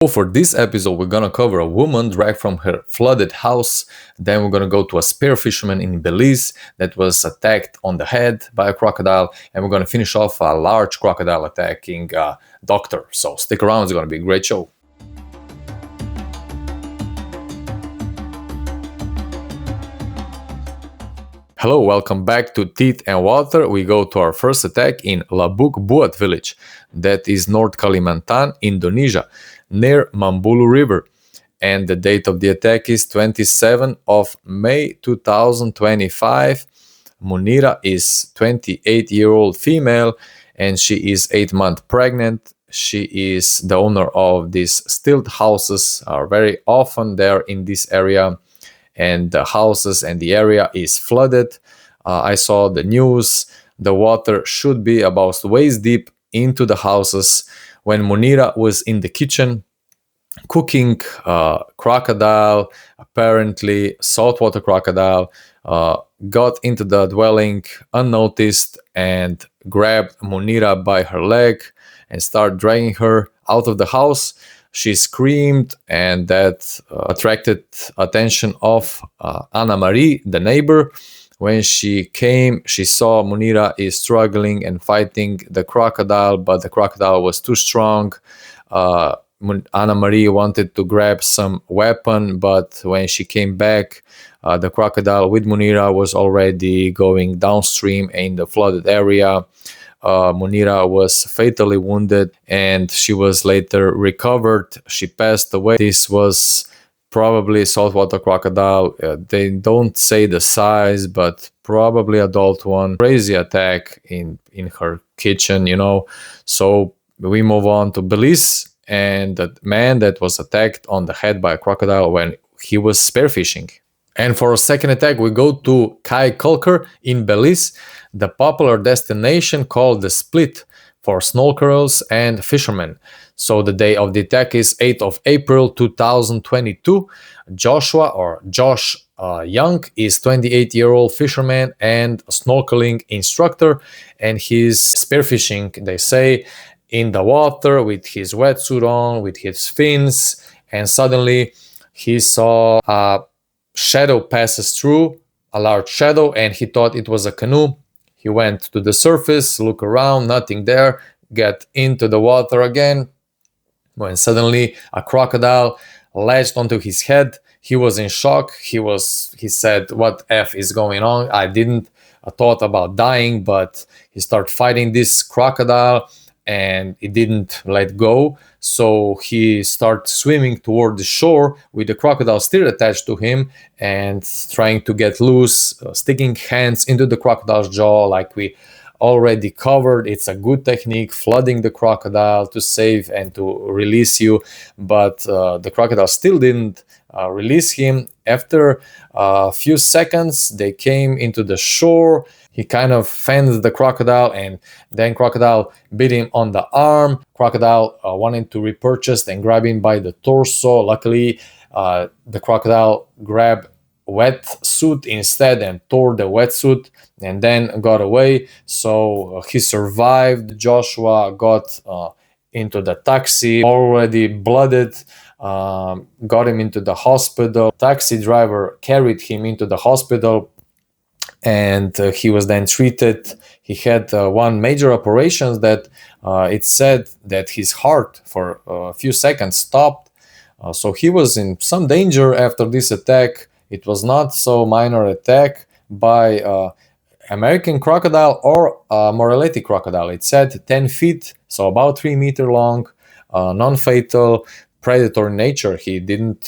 For this episode, we're gonna cover a woman dragged from her flooded house. Then we're gonna go to a spearfisherman in Belize that was attacked on the head by a crocodile, and we're gonna finish off a large crocodile attacking a doctor. So stick around; it's gonna be a great show. Hello, welcome back to Teeth and Water. We go to our first attack in Labuk Buat village, that is North Kalimantan, Indonesia, near Mambulu River. And the date of the attack is 27 of May 2025. Munirah is 28-year-old female and she is 8 months pregnant. She is the owner of these stilt houses, are very often there in this area. And the houses and the area is flooded. I saw the news. The water should be about waist deep into the houses. When Munirah was in the kitchen cooking, crocodile, apparently saltwater crocodile, got into the dwelling unnoticed and grabbed Munirah by her leg and started dragging her out of the house. She screamed, and that attracted attention of Anna Marie, the neighbor. When she came, she saw Munirah is struggling and fighting the crocodile, but the crocodile was too strong. Anna Marie wanted to grab some weapon, but when she came back, the crocodile with Munirah was already going downstream in the flooded area. Munirah was fatally wounded and she was later recovered. She passed away. This was probably saltwater crocodile. They don't say the size, but probably adult one. Crazy attack in her kitchen, So we move on to Belize and the man that was attacked on the head by a crocodile when he was spearfishing. And for a second attack, we go to Kai Kulker in Belize, the popular destination called the Split for snorkelers and fishermen. So the day of the attack is 8th of April 2022. Josh Young is 28-year-old fisherman and snorkeling instructor, and he's spearfishing, they say, in the water with his wetsuit on, with his fins, and suddenly he saw a shadow passes through, a large shadow, and he thought it was a canoe. He went to the surface, look around, nothing there, get into the water again, when suddenly a crocodile latched onto his head. He was in shock. He said, "What F is going on?" I didn't thought about dying, but he started fighting this crocodile and it didn't let go. So he started swimming toward the shore with the crocodile still attached to him and trying to get loose, sticking hands into the crocodile's jaw like we already covered. It's a good technique, flooding the crocodile to save and to release you. But the crocodile still didn't release him. After a few seconds, they came into the shore. He kind of fended the crocodile, and then crocodile bit him on the arm. Crocodile wanted to repurchase and grab him by the torso. Luckily, the crocodile grabbed wetsuit instead and tore the wetsuit and then got away. So he survived. Joshua got into the taxi, already blooded, got him into the hospital. Taxi driver carried him into the hospital and he was then treated. He had one major operation that it said that his heart for a few seconds stopped. So he was in some danger after this attack. It was not so minor attack by American crocodile or Morality crocodile. It said 10 feet, so about 3 meters long, non-fatal, predatory nature. He didn't,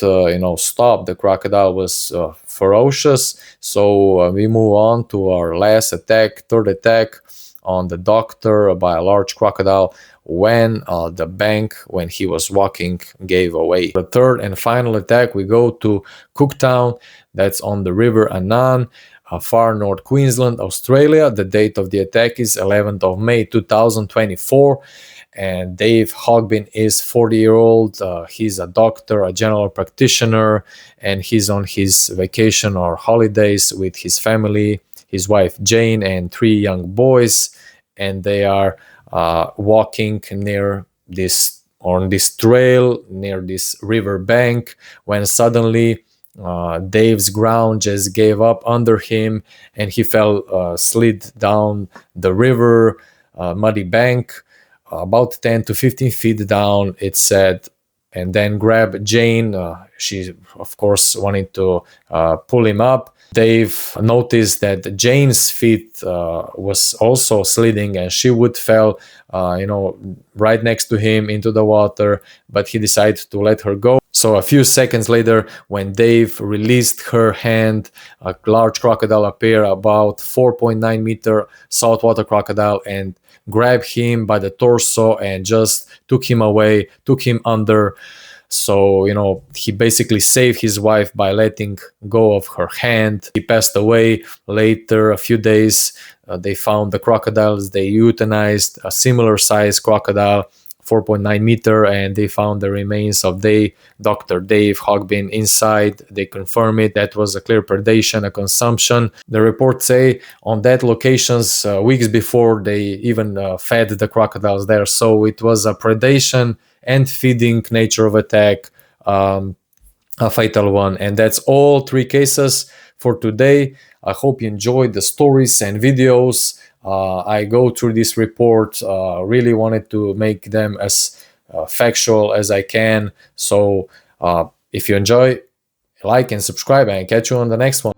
stop. The crocodile was ferocious. So we move on to our last attack, third attack on the doctor by a large crocodile when the bank, when he was walking, gave away. The third and final attack, we go to Cooktown, that's on the River Annan, far north Queensland, Australia. The date of the attack is 11th of May 2024. And Dave Hogbin is 40-year-old. He's a doctor, a general practitioner, and he's on his vacation or holidays with his family, his wife Jane, and 3 young boys. And they are walking near this on this trail near this river bank when suddenly Dave's ground just gave up under him and he slid down the river, muddy bank, about 10 to 15 feet down, it said, and then grabbed Jane. She, of course, wanted to pull him up. Dave noticed that Jane's feet was also sliding and she would fell, right next to him into the water, but he decided to let her go. So a few seconds later, when Dave released her hand, a large crocodile appeared, about 4.9 meter saltwater crocodile, and grabbed him by the torso and just took him away, took him under. So, he basically saved his wife by letting go of her hand. He passed away later, a few days. They found the crocodiles. They euthanized a similar size crocodile, 4.9 meter, and they found the remains of Dr. Dave Hogbin inside. They confirmed it. That was a clear predation, a consumption. The reports say on that locations, weeks before, they even fed the crocodiles there. So it was a predation and feeding nature of attack, a fatal one. And that's all 3 cases for today. I hope you enjoyed the stories and videos. I go through this report, really wanted to make them as factual as I can. So if you enjoy, like and subscribe, and catch you on the next one.